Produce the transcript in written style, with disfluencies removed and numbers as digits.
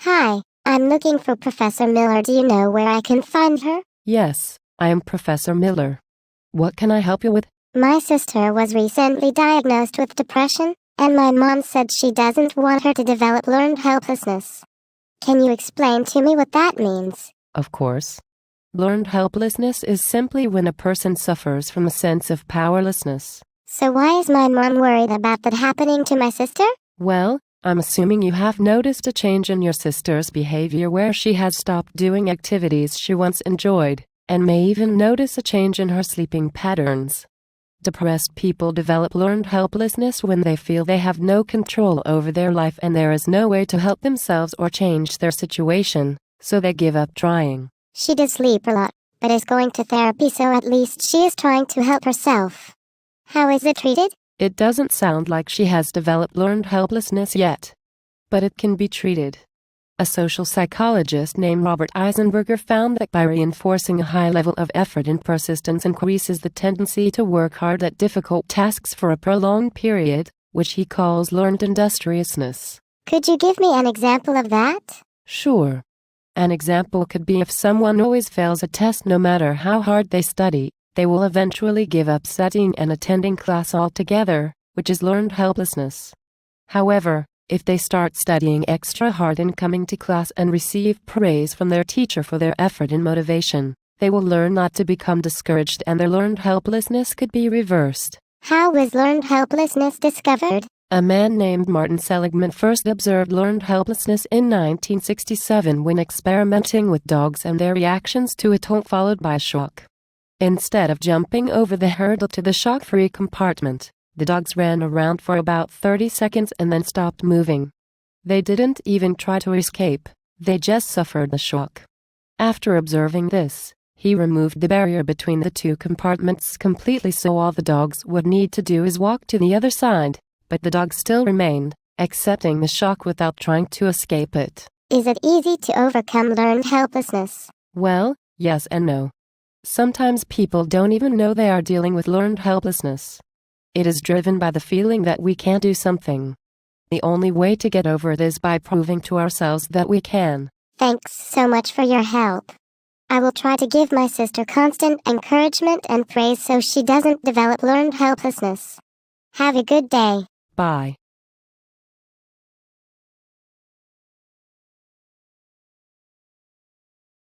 Hi, I'm looking for Professor Miller. Do you know where I can find her? Yes, I am Professor Miller. What can I help you with? My sister was recently diagnosed with depression, and my mom said she doesn't want her to develop learned helplessness. Can you explain to me what that means? Of course. Learned helplessness is simply when a person suffers from a sense of powerlessness. So why is my mom worried about that happening to my sister? Well, I'm assuming you have noticed a change in your sister's behavior where she has stopped doing activities she once enjoyed, and may even notice a change in her sleeping patterns. Depressed people develop learned helplessness when they feel they have no control over their life and there is no way to help themselves or change their situation, so they give up trying. She does sleep a lot, but is going to therapy, so at least she is trying to help herself. How is it treated? It doesn't sound like she has developed learned helplessness yet, but it can be treated. A social psychologist named Robert Eisenberger found that by reinforcing a high level of effort and persistence increases the tendency to work hard at difficult tasks for a prolonged period, which he calls learned industriousness. Could you give me an example of that? Sure. An example could be if someone always fails a test no matter how hard they study, they will eventually give up studying and attending class altogether, which is learned helplessness. However, if they start studying extra hard and coming to class and receive praise from their teacher for their effort and motivation, they will learn not to become discouraged and their learned helplessness could be reversed. How was learned helplessness discovered? A man named Martin Seligman first observed learned helplessness in 1967 when experimenting with dogs and their reactions to a toll followed by a shock. Instead of jumping over the hurdle to the shock-free compartment, the dogs ran around for about 30 seconds and then stopped moving. They didn't even try to escape, they just suffered the shock. After observing this, he removed the barrier between the two compartments completely, so all the dogs would need to do is walk to the other side, but the dogs still remained, accepting the shock without trying to escape it. Is it easy to overcome learned helplessness? Well, yes and no. Sometimes people don't even know they are dealing with learned helplessness. It is driven by the feeling that we can't do something. The only way to get over it is by proving to ourselves that we can. Thanks so much for your help. I will try to give my sister constant encouragement and praise so she doesn't develop learned helplessness. Have a good day. Bye.